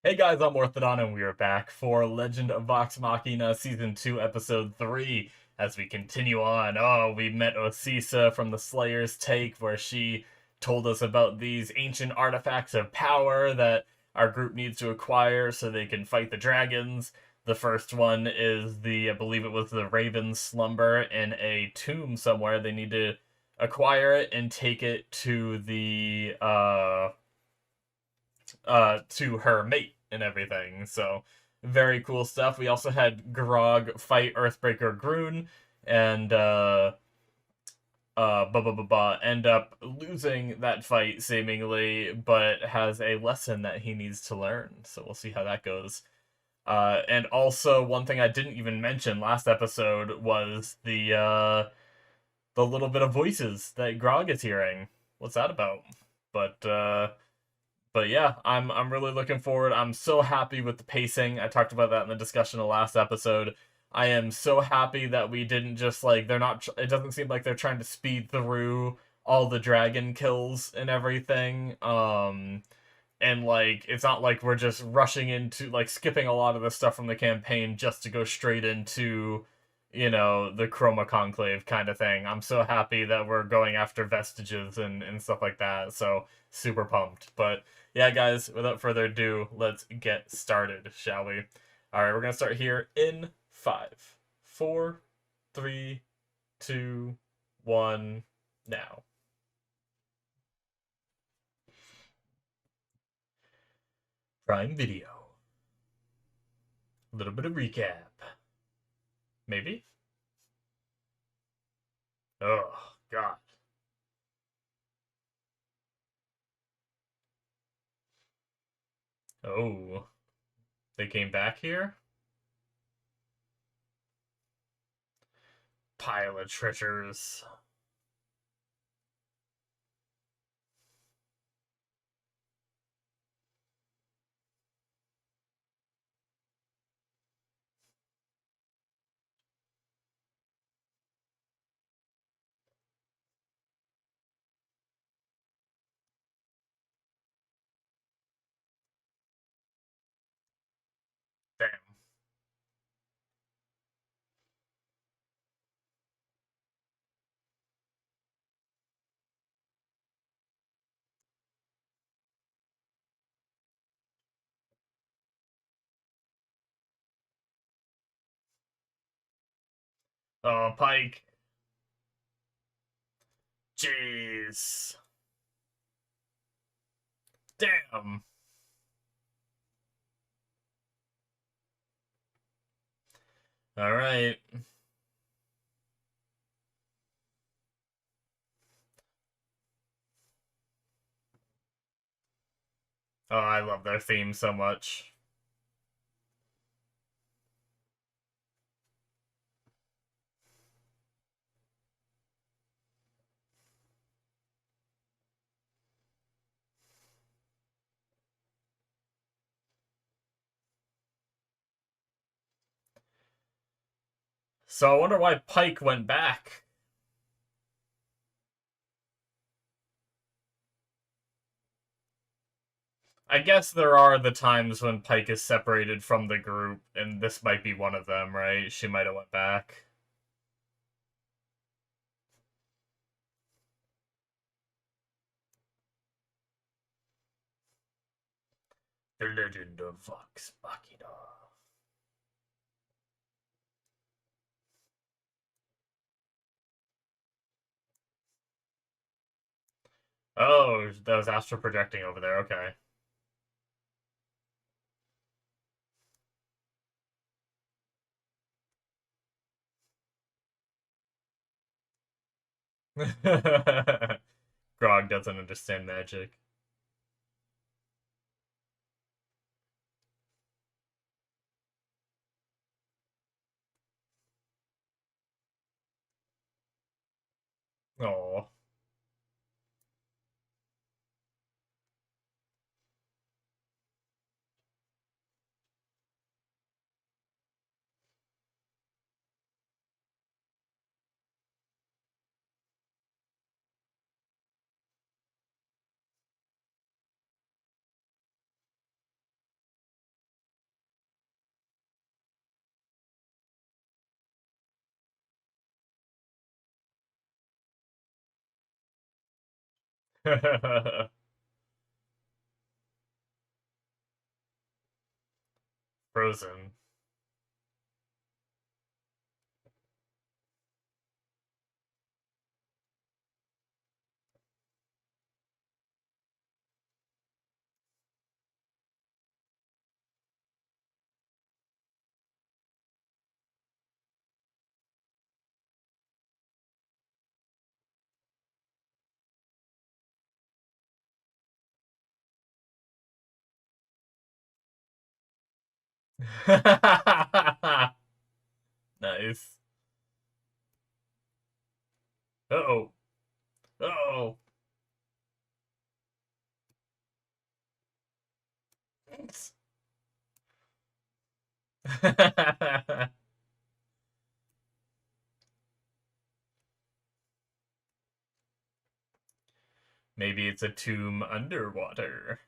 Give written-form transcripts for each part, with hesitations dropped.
Hey guys, I'm Morthadon, and we are back for Legend of Vox Machina Season 2, Episode 3. As we continue on, we met Osisa from the Slayer's Take, where she told us about these ancient artifacts of power that our group needs to acquire so they can fight the dragons. The first one is I believe it was the Raven's Slumber in a tomb somewhere. They need to acquire it and take it to to her mate and everything. So very cool stuff. We also had Grog fight Earthbreaker Groon and end up losing that fight seemingly, but has a lesson that he needs to learn. So we'll see how that goes. And also one thing I didn't even mention last episode was the little bit of voices that Grog is hearing. What's that about? But yeah, I'm really looking forward. I'm so happy with the pacing. I talked about that in the discussion of the last episode. I am so happy that we didn't just like they're not. It doesn't seem like they're trying to speed through all the dragon kills and everything. And like it's not like we're just rushing into like skipping a lot of the stuff from the campaign just to go straight into the Chroma Conclave kind of thing. I'm so happy that we're going after vestiges and stuff like that. So super pumped. But yeah, guys, without further ado, let's get started, shall we? All right, we're gonna start here in 5, 4, 3, 2, 1, now. Prime Video. A little bit of recap. Maybe? Oh, God. Oh, they came back here? Pile of treasures. Damn. Oh, Pike. Jeez. Damn. All right. Oh, I love their theme so much. So I wonder why Pike went back. I guess there are the times when Pike is separated from the group, and this might be one of them, right? She might have went back. The Legend of Vox Machina. Oh, that was astral projecting over there. Okay. Grog doesn't understand magic. Oh. Frozen. Nice. Uh-oh. Uh-oh. Maybe it's a tomb underwater.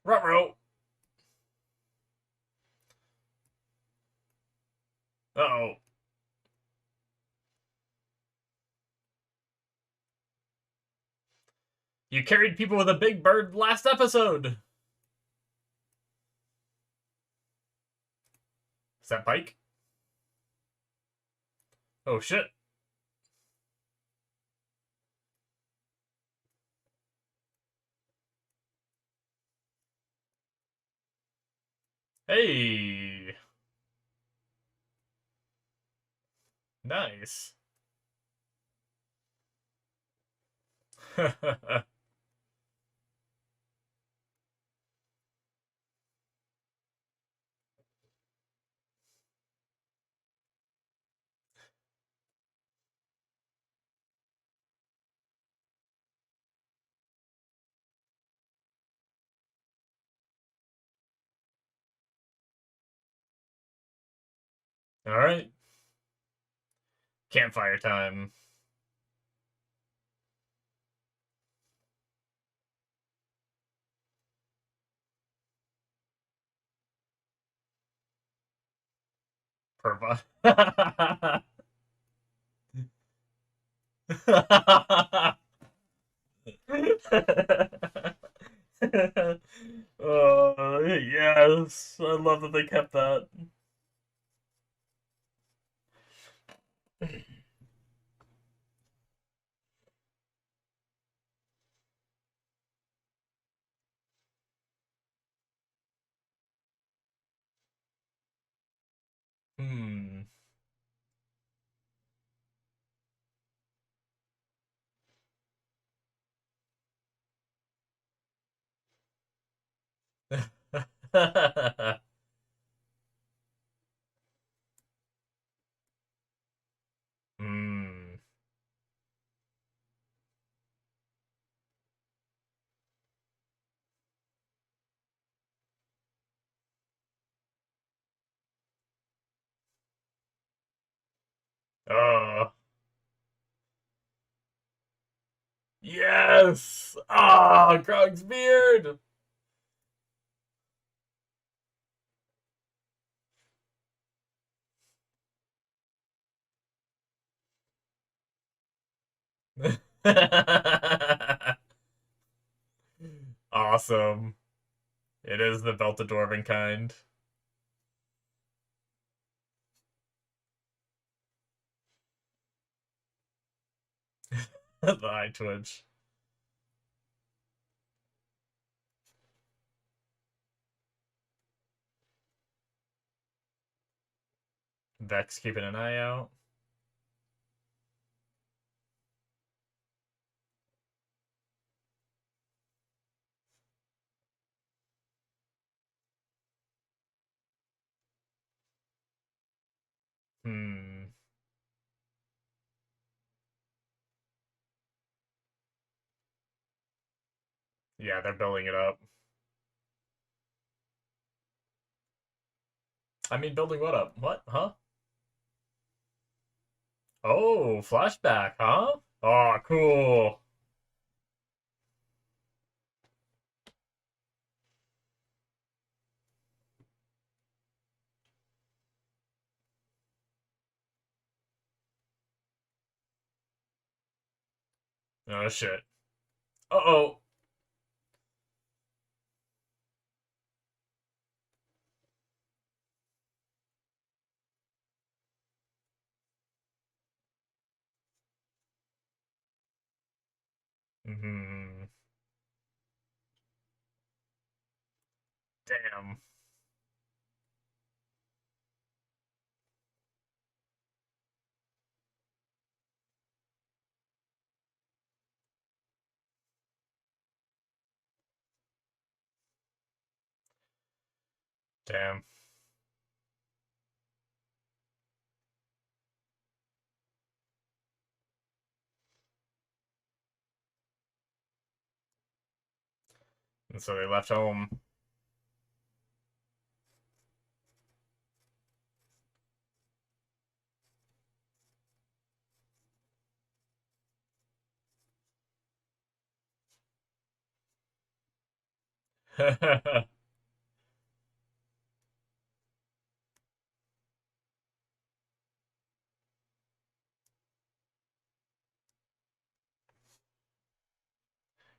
Ruh-roh. Uh-oh. You carried people with a big bird last episode. Is that Pike? Oh, shit. Hey. Nice. All right. Campfire time. Perva. Yes. I love that they kept that. Hmm. Hmm. Oh. Yes! Ah, Grog's beard! Awesome. It is the Beltadorvan kind. The eye twitch. Vex keeping an eye out. Hmm. Yeah, they're building it up. I mean, building what up? What? Huh? Oh, flashback, huh? Oh, cool. Oh shit. Uh-oh. Hmm. Damn. Damn. And so they left home.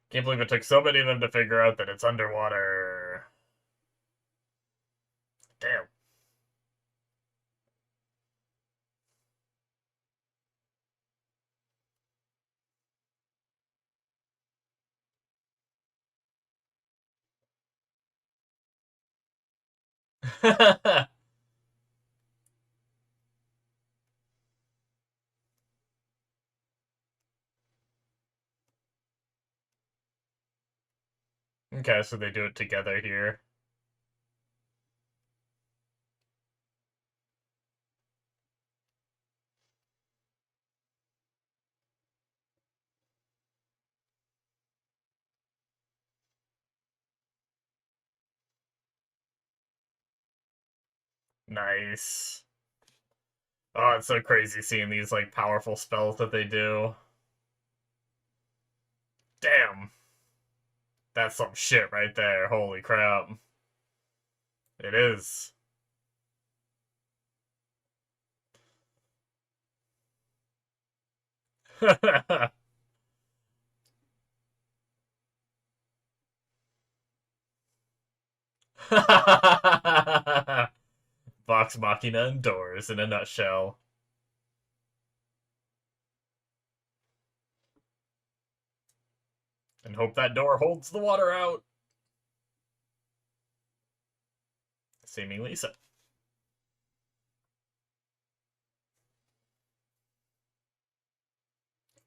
Can't believe it took so many of them to figure out that it's underwater. Damn. Okay, so they do it together here. Nice. Oh, it's so crazy seeing these, like, powerful spells that they do. Damn. That's some shit right there. Holy crap. It is. Vox Machina indoors in a nutshell. And hope that door holds the water out. Seemingly so.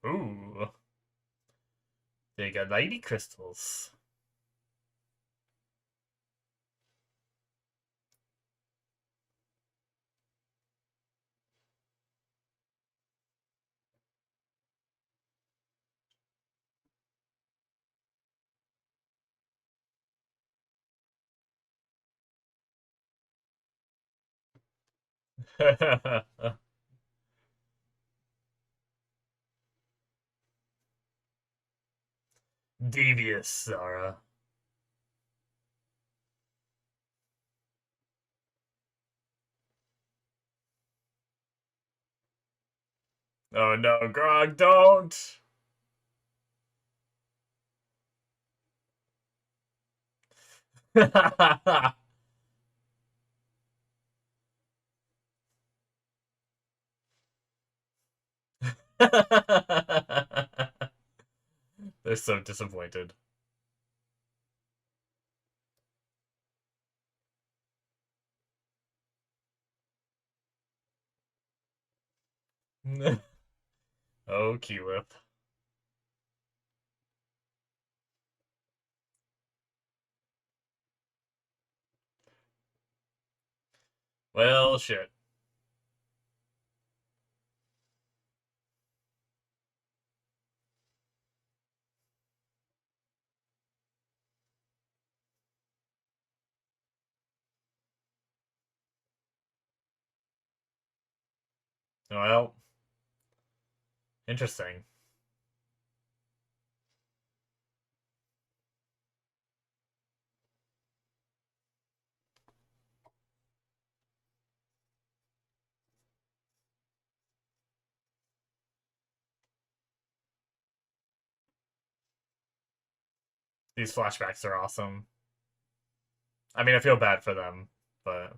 Ooh. They got lady crystals. Devious, Zara. Oh no, Grog, don't! They're so disappointed. Oh, Keyleth. Well, shit. Well, interesting. These flashbacks are awesome. I mean, I feel bad for them, but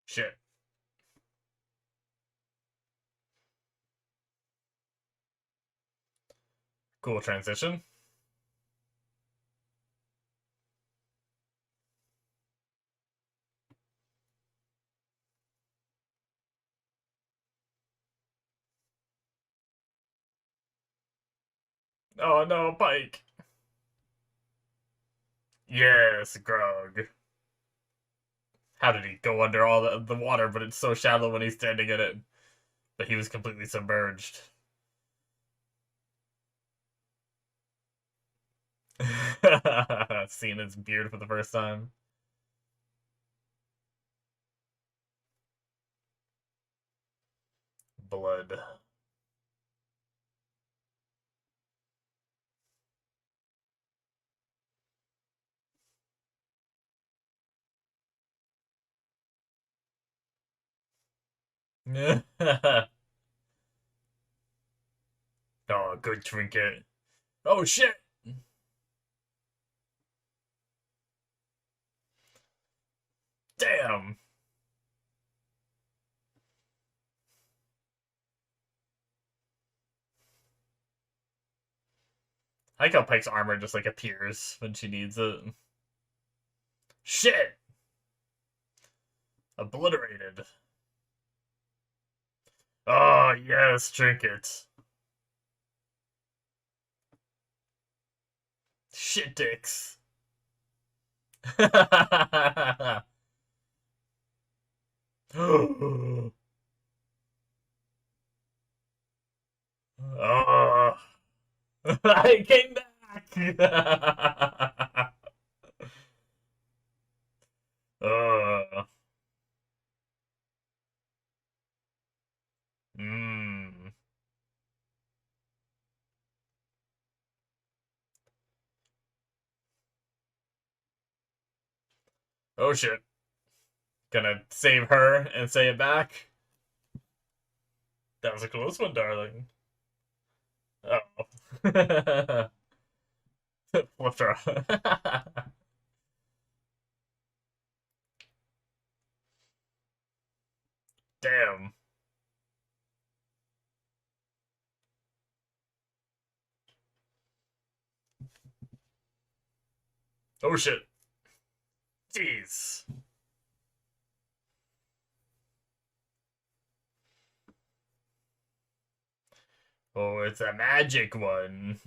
shit. Cool transition. Oh no, Pike. Yes, Grog. How did he go under all the water, but it's so shallow when he's standing in it? But he was completely submerged. Seeing his beard for the first time. Blood. Oh, good trinket. Oh shit! Damn! I like how Pike's armor just like appears when she needs it. Shit! Obliterated. Oh yes, trinket. Shit dicks. Oh, I came back. uh, mm. Oh shit. Gonna save her and say it back. That was a close one, darling. Oh. Flipped her. Damn. Oh shit. Jeez. Oh, it's a magic one.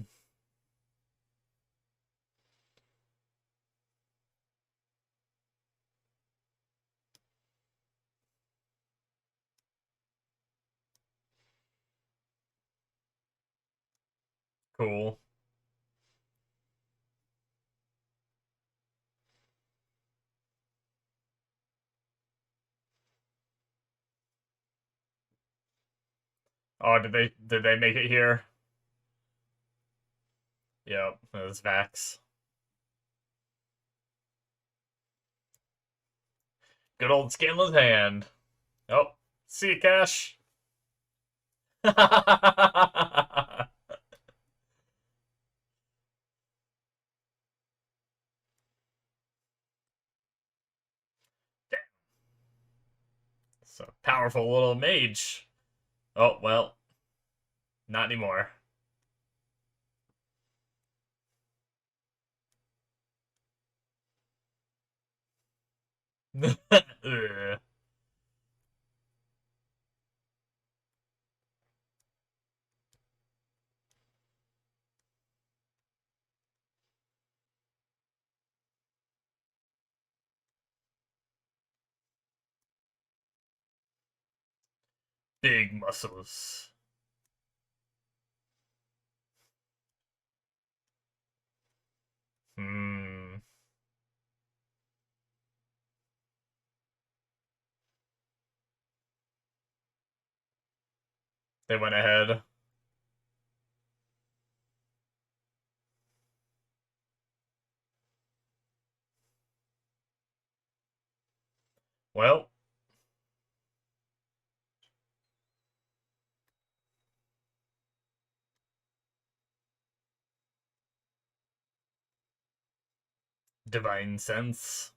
Cool. Oh, did they make it here? Yep, that was Vax. Good old Scanlan's hand. Oh, see you, Cash. So powerful little mage. Oh, well, not anymore. Ugh. Big muscles. Hmm. They went ahead. Well, divine sense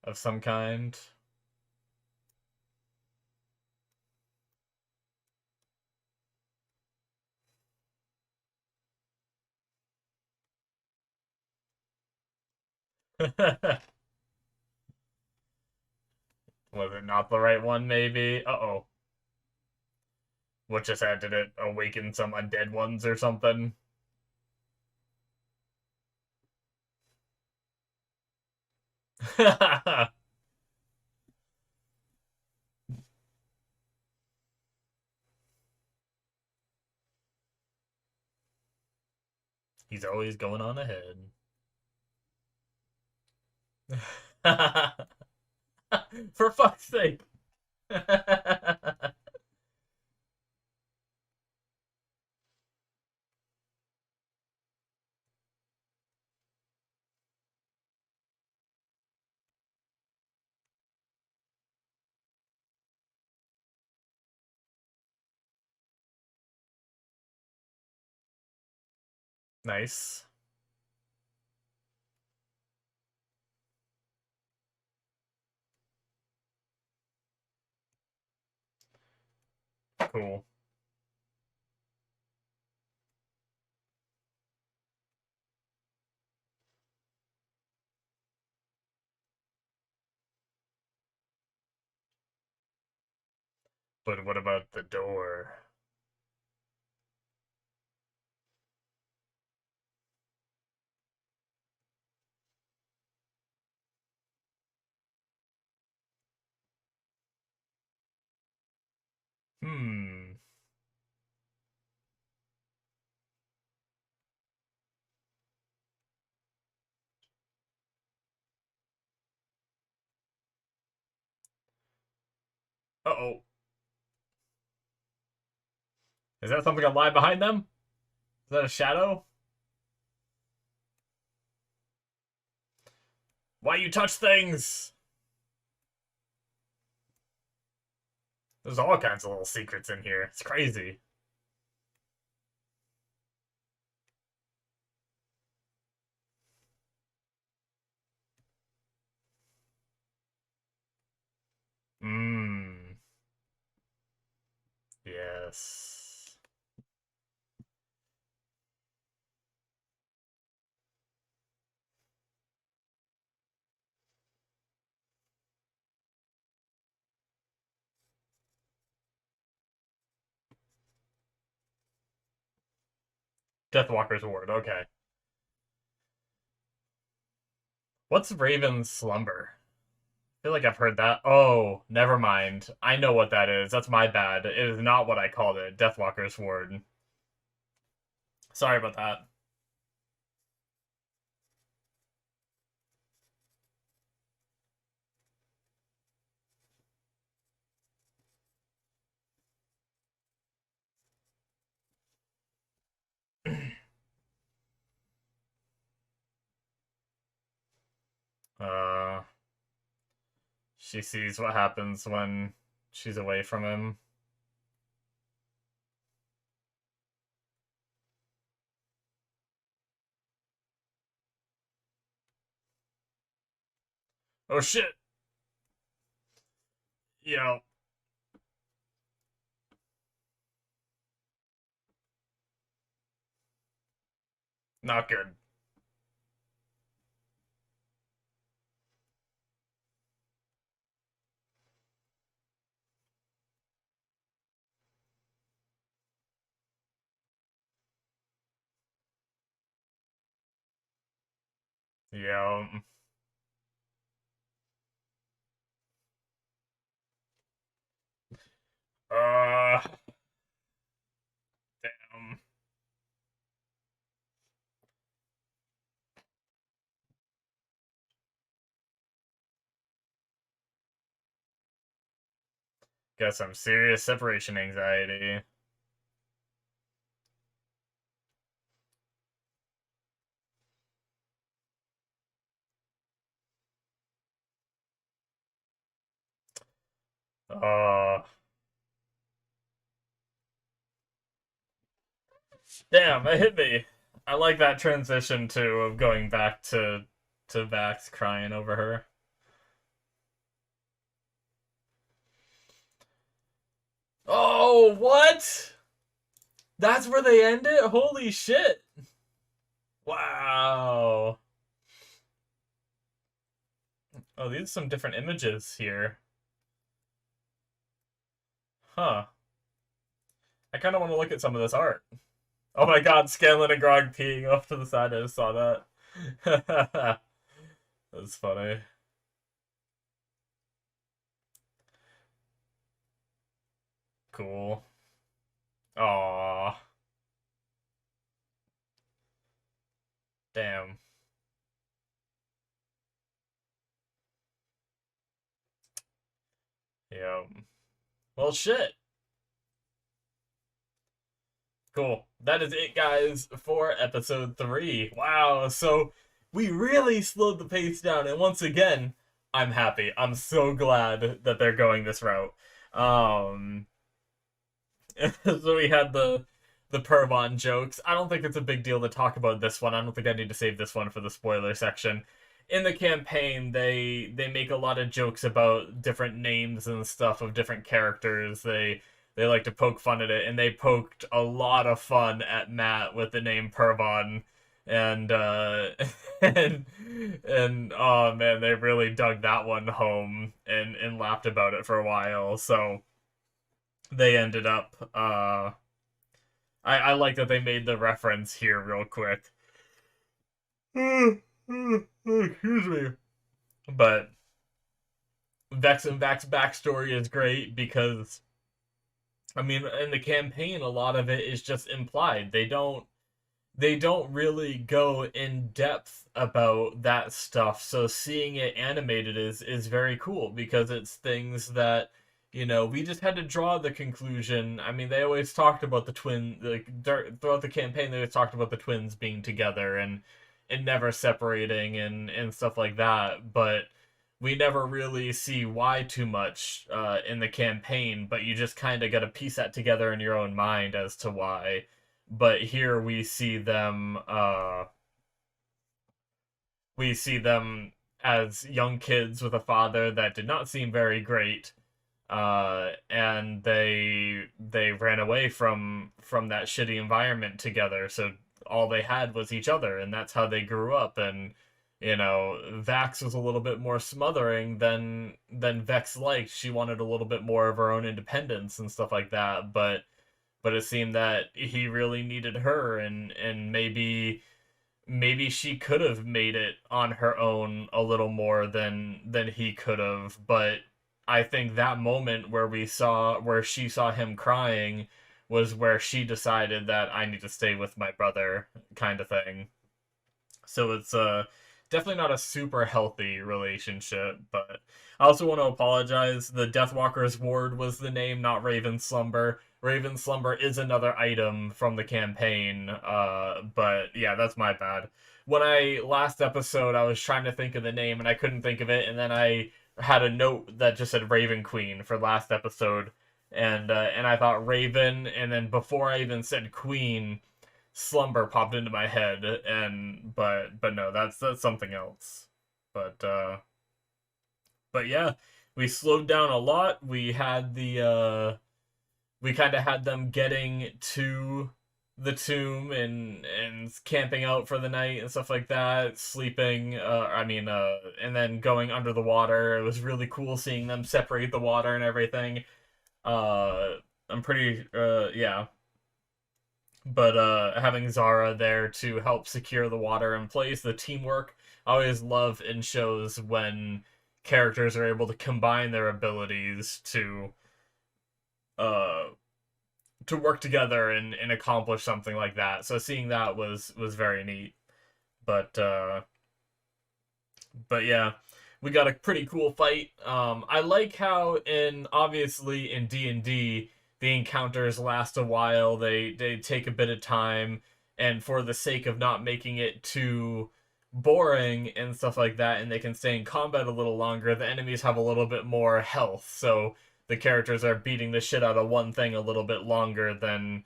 of some kind. Was it not the right one, maybe? Uh-oh. What just had? Did it awaken some undead ones or something? He's always going on ahead. For fuck's sake. Nice. Cool. But what about the door? Hmm. Uh-oh. Is that something alive behind them? Is that a shadow? Why you touch things? There's all kinds of little secrets in here. It's crazy. Mmm. Yes. Deathwalker's ward. Okay. What's Raven's slumber? I feel like I've heard that. Oh, never mind. I know what that is. That's my bad. It is not what I called it. Deathwalker's ward. Sorry about that. Uh, she sees what happens when she's away from him. Oh shit! Yo, not good. Yo. Uh, damn. Got some serious separation anxiety. Uh, damn, it hit me. I like that transition too of going back to Vax crying over her. Oh, what? That's where they end it? Holy shit. Wow. Oh, these are some different images here. Huh. I kind of want to look at some of this art. Oh my god, Scanlan and Grog peeing off to the side. I just saw that. That's funny. Cool. Aww. Damn. Yeah. Well, shit. Cool. That is it, guys, for episode 3. Wow, so we really slowed the pace down, and once again, I'm happy. I'm so glad that they're going this route. Um, so we had the Pervon jokes. I don't think it's a big deal to talk about this one. I don't think I need to save this one for the spoiler section. In the campaign, they make a lot of jokes about different names and stuff of different characters. They like to poke fun at it, and they poked a lot of fun at Matt with the name Pervon, and and and oh man, they really dug that one home and laughed about it for a while. So they ended up I like that they made the reference here real quick. Excuse me. But Vex and Vex's backstory is great because, I mean, in the campaign, a lot of it is just implied. They don't really go in depth about that stuff. So seeing it animated is very cool because it's things that we just had to draw the conclusion. I mean, they always talked about the twin like throughout the campaign. They always talked about the twins being together and never separating and stuff like that. But we never really see why too much in the campaign. But you just kind of got to piece that together in your own mind as to why. But here we see them as young kids with a father that did not seem very great, and they ran away from that shitty environment together. So all they had was each other, and that's how they grew up. And Vax was a little bit more smothering than Vex liked. She wanted a little bit more of her own independence and stuff like that. But it seemed that he really needed her, and maybe she could have made it on her own a little more than he could have. But I think that moment where she saw him crying was where she decided that I need to stay with my brother, kind of thing. So it's definitely not a super healthy relationship. But I also want to apologize. The Deathwalker's Ward was the name, not Raven Slumber. Raven Slumber is another item from the campaign. But yeah, that's my bad. When I last episode, I was trying to think of the name and I couldn't think of it, and then I had a note that just said Raven Queen for last episode, and I thought Raven, and then before I even said Queen, Slumber popped into my head, and but no, that's something else. But but yeah, we slowed down a lot. We kind of had them getting to the tomb and camping out for the night and stuff like that, sleeping. And then going under the water. It was really cool seeing them separate the water and everything. I'm pretty yeah. But having Zara there to help secure the water in place, the teamwork. I always love in shows when characters are able to combine their abilities uh to work together and accomplish something like that. So seeing that was very neat. But but yeah, we got a pretty cool fight. I like how obviously in D&D the encounters last a while. They take a bit of time, and for the sake of not making it too boring and stuff like that, and they can stay in combat a little longer, the enemies have a little bit more health. So the characters are beating the shit out of one thing a little bit longer than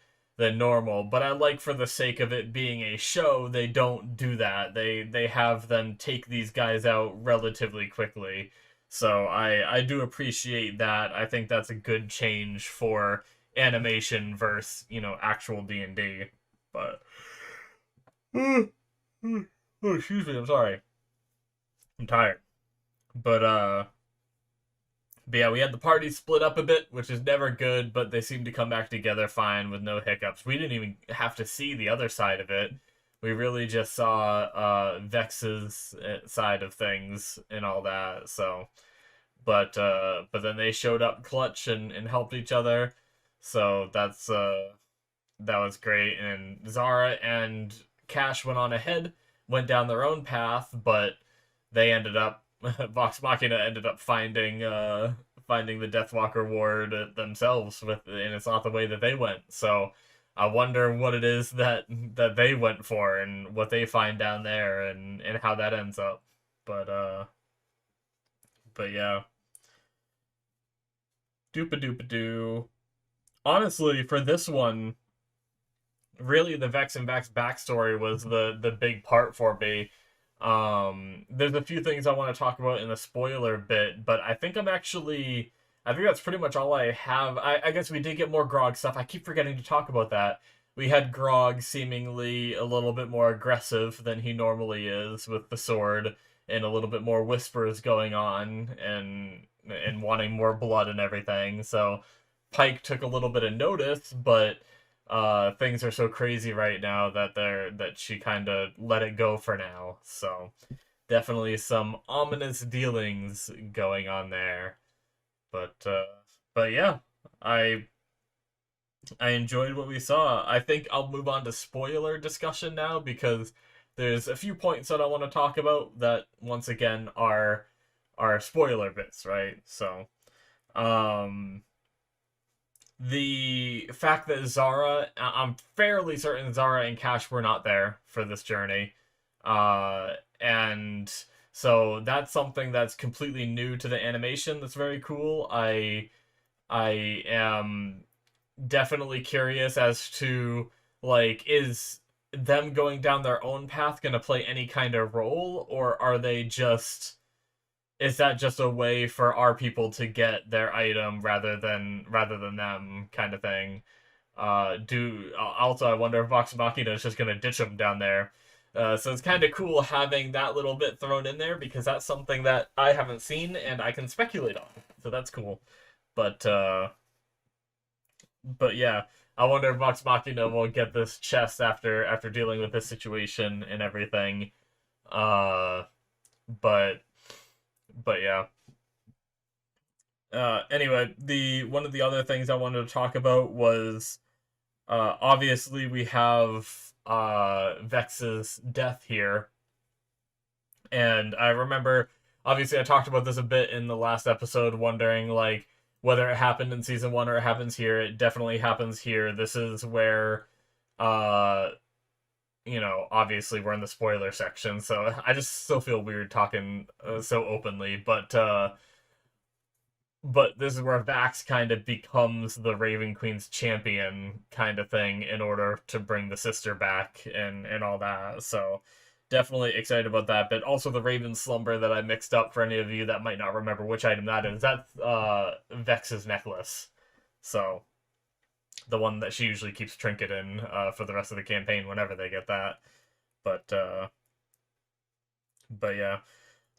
normal. But I like, for the sake of it being a show, they don't do that. They have them take these guys out relatively quickly. So I do appreciate that. I think that's a good change for animation versus, actual D&D. But oh, excuse me, I'm sorry. I'm tired. But but yeah, we had the party split up a bit, which is never good, but they seemed to come back together fine with no hiccups. We didn't even have to see the other side of it. We really just saw Vex's side of things and all that. So, but then they showed up clutch and helped each other. So that was great. And Zara and Cash went on ahead, went down their own path, but they ended up Vox Machina ended up finding the Deathwalker ward themselves and it's not the way that they went. So I wonder what it is that they went for and what they find down there and how that ends up. But yeah. Doopa-doopa-doo. Honestly, for this one, really the Vex and Vex backstory was the big part for me. There's a few things I want to talk about in the spoiler bit, but I think that's pretty much all I have. I guess we did get more Grog stuff. I keep forgetting to talk about that. We had Grog seemingly a little bit more aggressive than he normally is with the sword, and a little bit more whispers going on, and wanting more blood and everything. So Pike took a little bit of notice, but things are so crazy right now that she kind of let it go for now. So definitely some ominous dealings going on there. But yeah, I enjoyed what we saw. I think I'll move on to spoiler discussion now, because there's a few points that I want to talk about that, once again, are spoiler bits, right? So, the fact that I'm fairly certain Zara and Cash were not there for this journey. And so that's something that's completely new to the animation that's very cool. I am definitely curious as to, like, is them going down their own path going to play any kind of role, or is that just a way for our people to get their item rather than them, kind of thing? Also, I wonder if Vox Machina is just gonna ditch them down there. So it's kind of cool having that little bit thrown in there, because that's something that I haven't seen and I can speculate on. So that's cool. But yeah, I wonder if Vox Machina will get this chest after dealing with this situation and everything. But yeah. Anyway, one of the other things I wanted to talk about was, obviously we have Vex's death here, and I remember, obviously I talked about this a bit in the last episode, wondering, like, whether it happened in season 1 or it happens here. It definitely happens here. This is where, obviously we're in the spoiler section, so I just still feel weird talking so openly, but this is where Vax kind of becomes the Raven Queen's champion, kind of thing, in order to bring the sister back and all that. So definitely excited about that. But also the Raven Slumber that I mixed up, for any of you that might not remember which item that is. That's Vex's necklace. So the one that she usually keeps trinket in for the rest of the campaign whenever they get that. But yeah.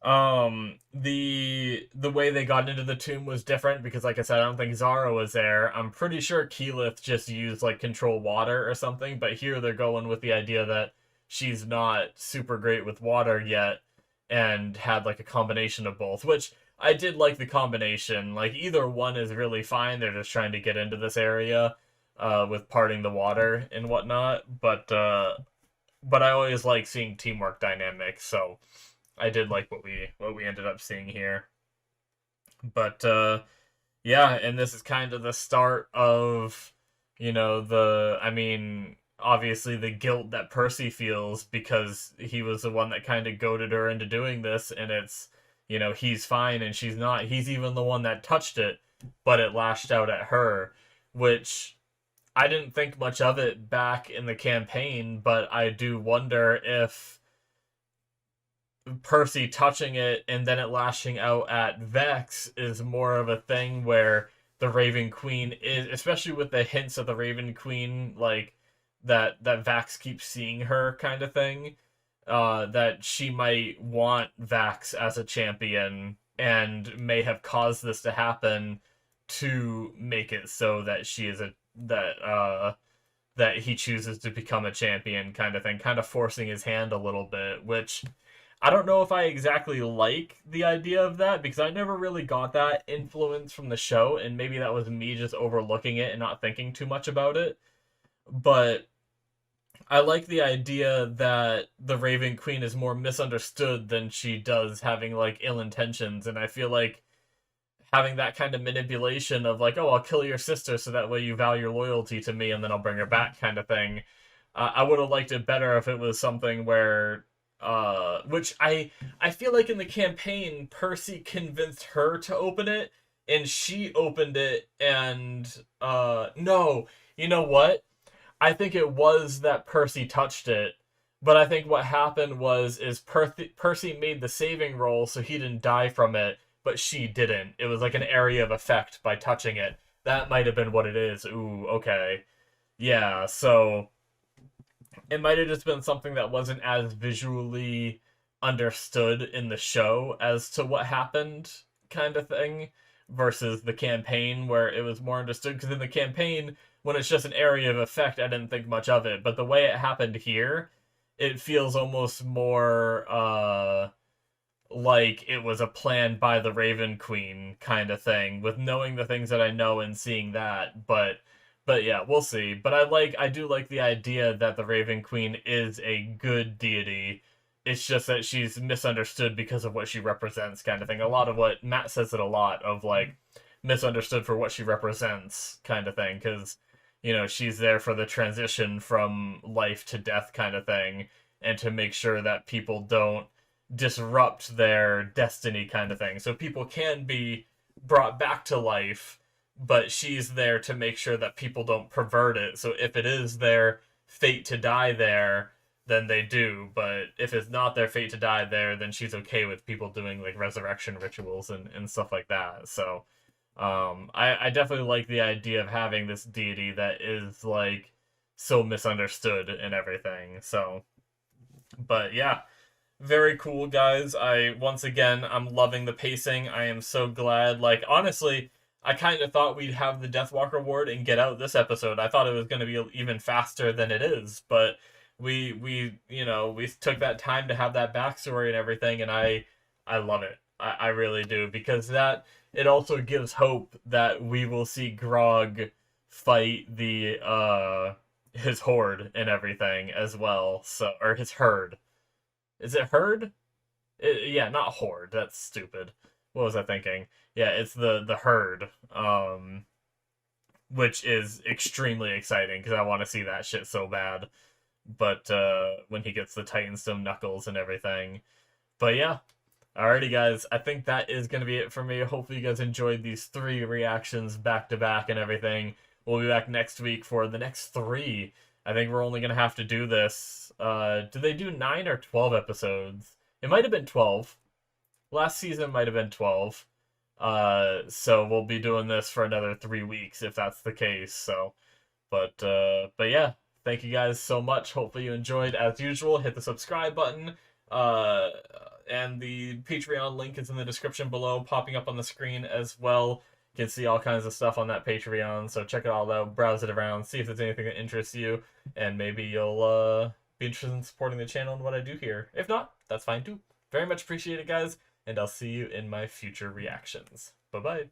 The way they got into the tomb was different, because, like I said, I don't think Zara was there. I'm pretty sure Keyleth just used, like, control water or something, but here they're going with the idea that she's not super great with water yet, and had, like, a combination of both, which I did like the combination. Like, either one is really fine. They're just trying to get into this area with parting the water and whatnot, but I always like seeing teamwork dynamics, so I did like what we ended up seeing here. But yeah, and this is kind of the start of, obviously the guilt that Percy feels, because he was the one that kind of goaded her into doing this, and it's, he's fine and she's not. He's even the one that touched it, but it lashed out at her, which I didn't think much of it back in the campaign, but I do wonder if Percy touching it and then it lashing out at Vex is more of a thing where the Raven Queen is, especially with the hints of the Raven Queen, like that Vax keeps seeing her kind of thing, that she might want Vax as a champion and may have caused this to happen to make it so that she is a that he chooses to become a champion kind of thing, kind of forcing his hand a little bit, which I don't know if I exactly like the idea of that because I never really got that influence from the show, and maybe that was me just overlooking it and not thinking too much about it. But I like the idea that the Raven Queen is more misunderstood than she does having like ill intentions, and I feel like having that kind of manipulation of like, oh, I'll kill your sister so that way you vow your loyalty to me and then I'll bring her back kind of thing. I would have liked it better if it was something where which I feel like in the campaign Percy convinced her to open it and she opened it and no, you know what? I think it was that Percy touched it, but I think what happened was is Percy made the saving roll so he didn't die from it, but she didn't. It was like an area of effect by touching it. That might have been what it is. Ooh, okay. Yeah, so it might have just been something that wasn't as visually understood in the show as to what happened, kind of thing, versus the campaign where it was more understood. Because in the campaign, when it's just an area of effect, I didn't think much of it. But the way it happened here, it feels almost more like it was a plan by the Raven Queen kind of thing, with knowing the things that I know and seeing that. But yeah, we'll see. But I do like the idea that the Raven Queen is a good deity. It's just that she's misunderstood because of what she represents, kind of thing. A lot of what Matt says it a lot of like misunderstood for what she represents, kind of thing. Because she's there for the transition from life to death, kind of thing, and to make sure that people don't disrupt their destiny, kind of thing. So people can be brought back to life, but she's there to make sure that people don't pervert it. So if it is their fate to die there, then they do. But if it's not their fate to die there, then she's okay with people doing like resurrection rituals and stuff like that. So I definitely like the idea of having this deity that is like so misunderstood and everything. So, but yeah, very cool, guys. Once again, I'm loving the pacing. I am so glad. Like, honestly, I kind of thought we'd have the Deathwalker Ward and get out this episode. I thought it was going to be even faster than it is, but we took that time to have that backstory and everything, and I love it. I really do, because that it also gives hope that we will see Grog fight the his horde and everything as well. So, or his herd. Is it herd? Yeah, not horde. That's stupid. What was I thinking? Yeah, it's the herd, which is extremely exciting because I want to see that shit so bad. But when he gets the Titanstone knuckles and everything. But yeah, alrighty, guys. I think that is gonna be it for me. Hopefully, you guys enjoyed these 3 reactions back to back and everything. We'll be back next week for the next 3. I think we're only gonna have to do this. Do they do 9 or 12 episodes? It might have been 12. Last season might have been 12. So we'll be doing this for another 3 weeks if that's the case. So, but yeah, thank you guys so much. Hopefully you enjoyed. As usual, hit the subscribe button. And the Patreon link is in the description below, popping up on the screen as well. You can see all kinds of stuff on that Patreon, so check it all out, browse it around, see if there's anything that interests you, and maybe you'll be interested in supporting the channel and what I do here. If not, that's fine too. Very much appreciate it, guys, and I'll see you in my future reactions. Bye-bye.